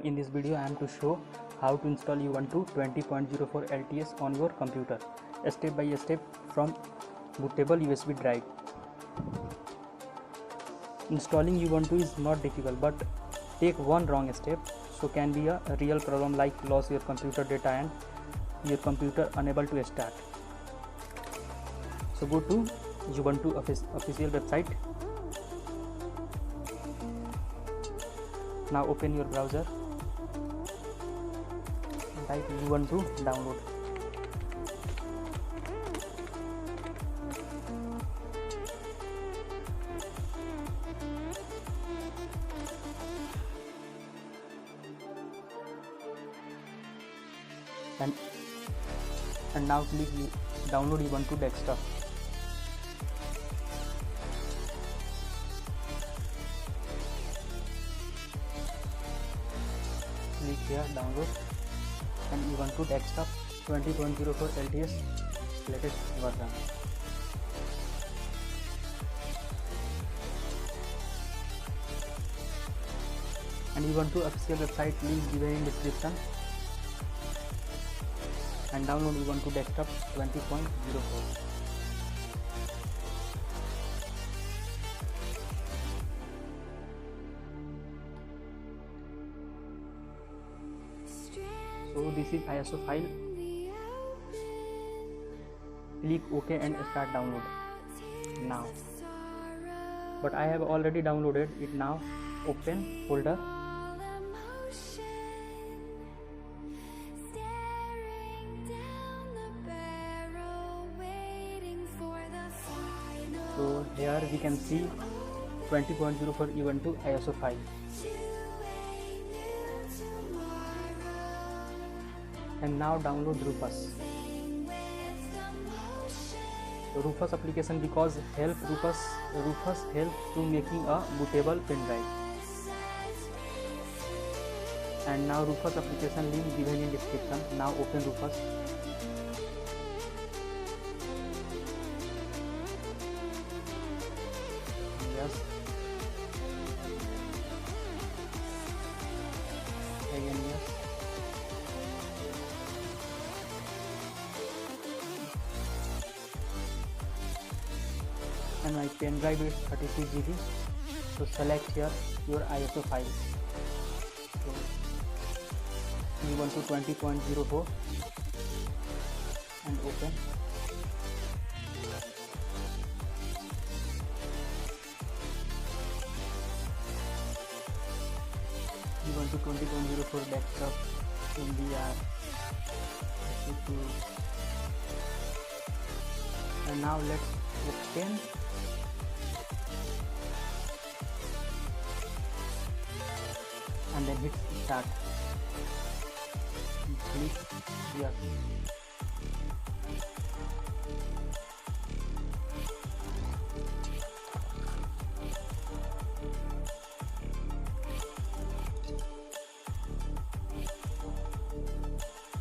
In this video I am to show how to install Ubuntu 20.04 LTS on your computer step by step from bootable USB drive. Installing Ubuntu is not difficult, but take one wrong step so can be a real problem like lose your computer data and your computer unable to start. So go to Ubuntu official website. Now open your browser, type Ubuntu download. And now click download Ubuntu desktop. Click here download and Ubuntu desktop 20.04 LTS latest version. And Ubuntu official website link given in description. And download Ubuntu desktop 20.04. So this is ISO file. Click OK and start download now. But I have already downloaded it now. Open folder. So here we can see 20.04 Ubuntu ISO file. And now download Rufus. Rufus application because Rufus help to making a bootable pen drive. And now Rufus application link given in description. Now open Rufus. Yes. Again yes. And my pen drive is 33 GB. So select here your ISO file. So Ubuntu 20.04 and open. Ubuntu 20.04 desktop MBR. And now let's open. And then hit start. Click yes.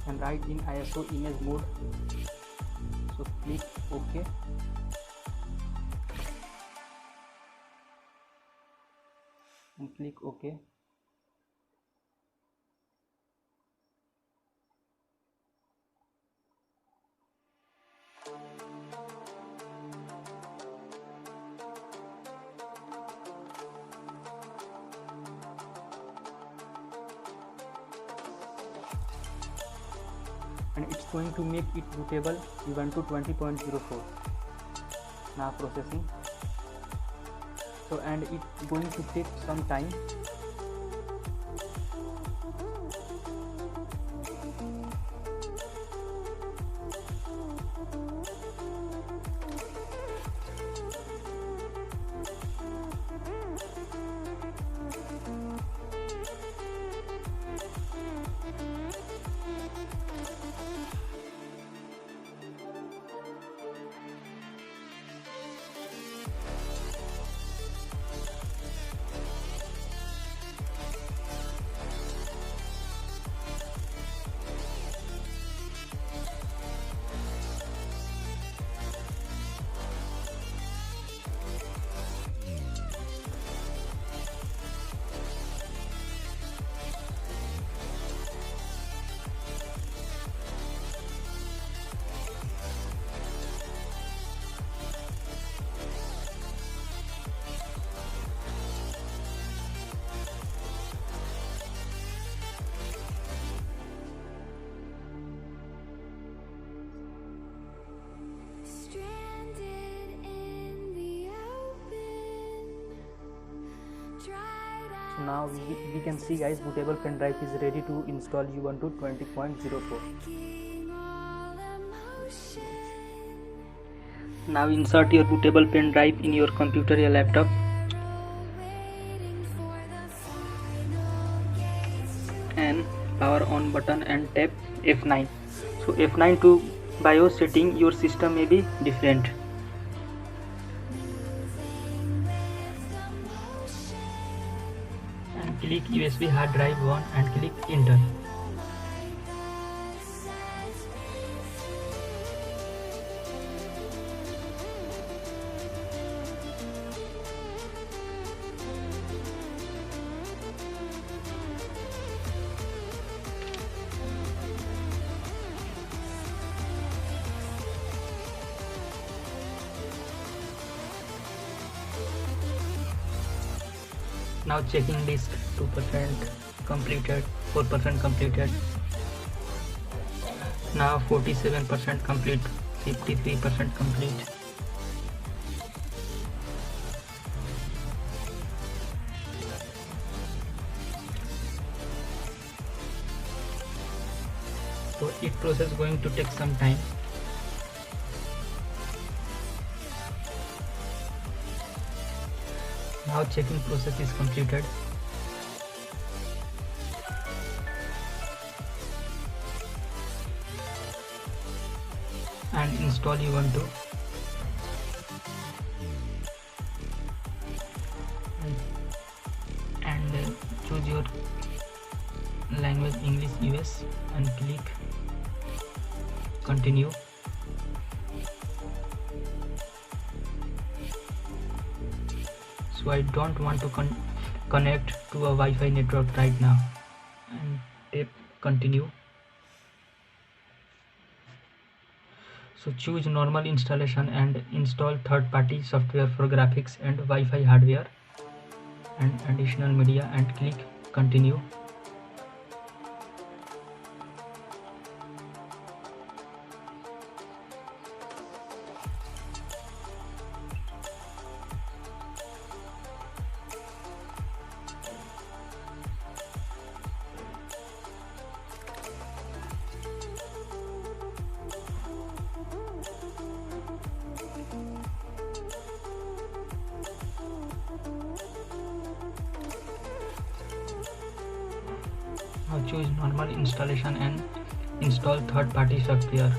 And write in ISO image mode. So click OK. And click OK. And it's going to make it bootable Ubuntu 20.04. Now processing. So and it's going to take some time. now we can see guys, bootable pen drive is ready to install Ubuntu 20.04. Now insert your bootable pen drive in your computer or laptop and power on button and tap F9. So F9 to BIOS setting, your system may be different. And click USB hard drive 1 and click enter. Now checking disk, 2% completed, 4% completed. Now 47% complete, 53% complete. So each process going to take some time. Now checking process is completed. And install Ubuntu. And choose your language English US and click continue. So I don't want to connect to a Wi-Fi network right now, and tap continue. So choose normal installation and install third-party software for graphics and Wi-Fi hardware and additional media and click continue. Now choose normal installation and install third-party software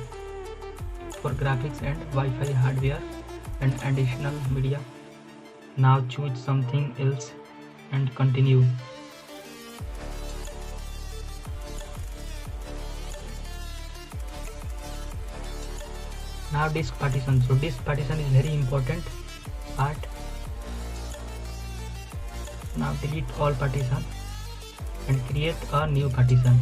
for graphics and Wi-Fi hardware and additional media. Now choose something else and continue. Now disk partition. So disk partition is very important part. Now delete all partition and create a new partition.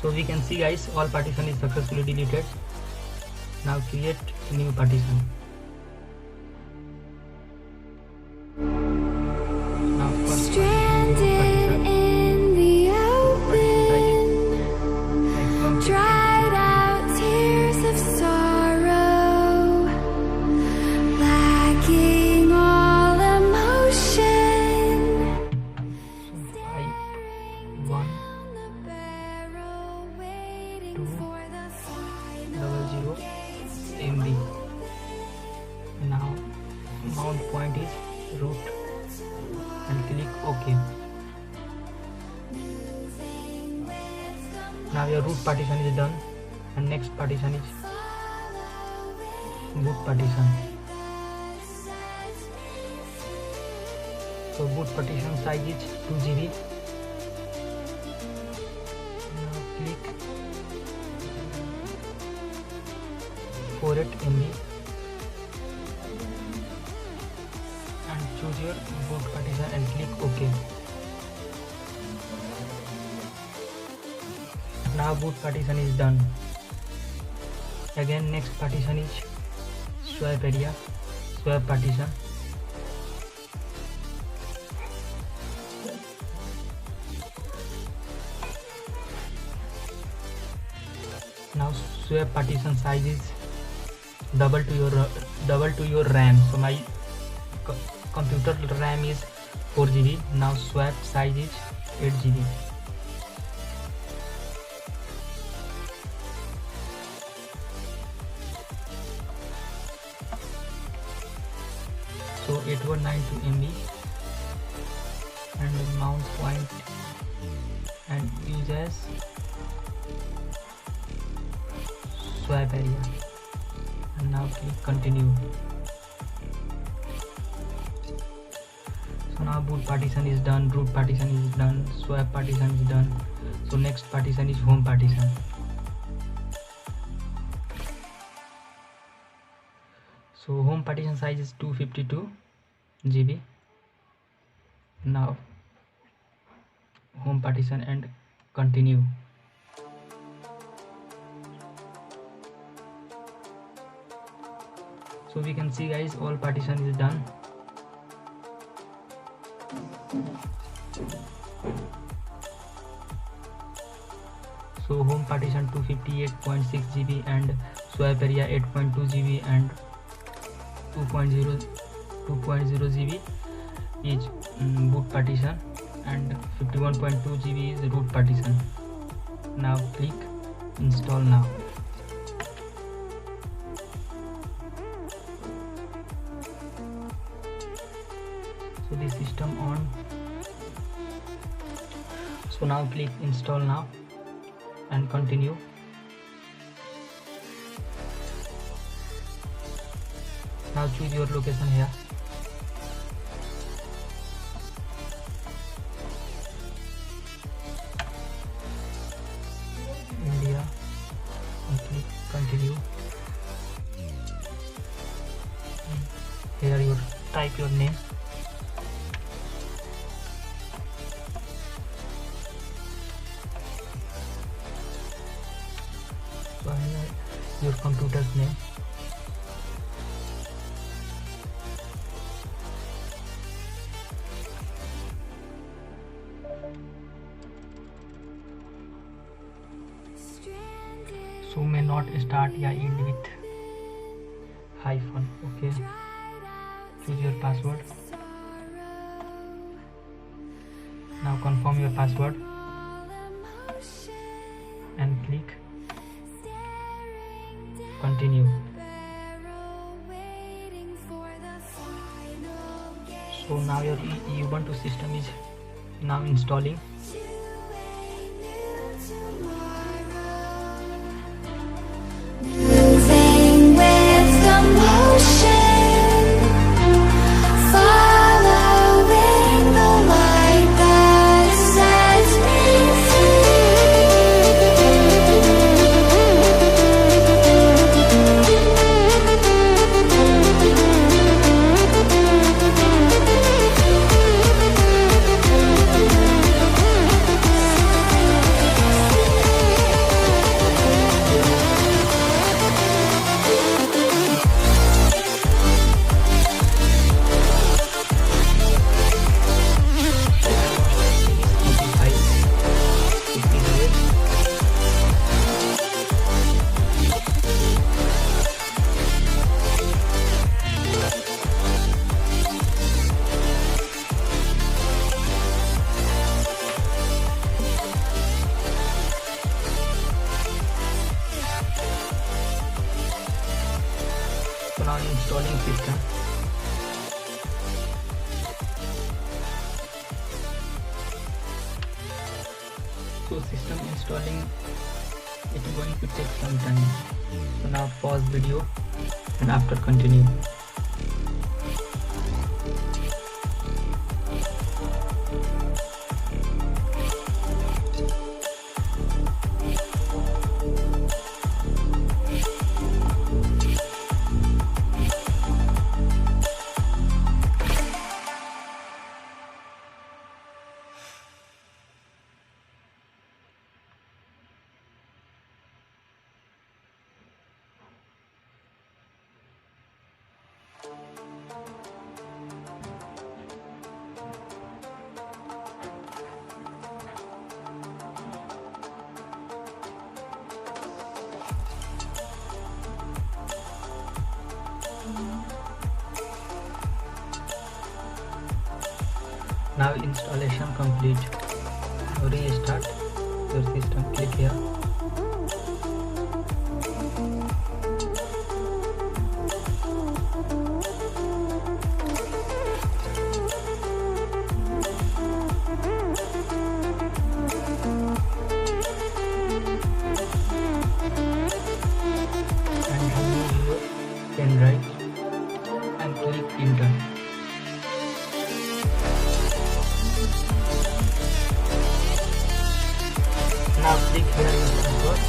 So we can see guys, all partition is successfully deleted. Now create a new partition. Now first partition. Dried out tears of sorrow, lacking all emotion. So 5 1 2 00 MB. Now mount point is root and click OK. Now your root partition is done, and next partition is boot partition. So boot partition size is 2 GB. Now click 48 MB and choose your boot partition and click OK. Now boot partition is done. Again next partition is swap area, swap partition. swap partition size is double to your RAM. So my computer RAM is 4 GB. Now swap size is 8 GB. So 8192 MB and mount point and use as swap area, and now click continue. So now boot partition is done, root partition is done, swap partition is done. So next partition is home partition. So home partition size is 252 GB. Now home partition and continue. So we can see guys, all partition is done. So home partition 258.6 GB and swap area 8.2 GB and 2.0 GB is boot partition and 51.2 GB is root partition. Now click install now. So this system on. So now click install now and continue. Now choose your location here. India, and click continue. Here you type your name. So here your computer's name. So may not start या end with hyphen. Okay. Choose your password. Now confirm your password and click continue. So now your Ubuntu system is now installing. Moving with the motion, following the light that sets me So now installing system. So system installing, it's going to take some time. So now pause video and after continue. Now installation complete. Now restart your system. Click here. And remove your pen drive and click enter. Now click here your password.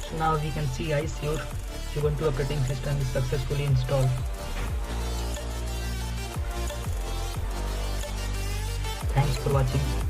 So now we can see guys, your Ubuntu operating system is successfully installed. Thanks for watching.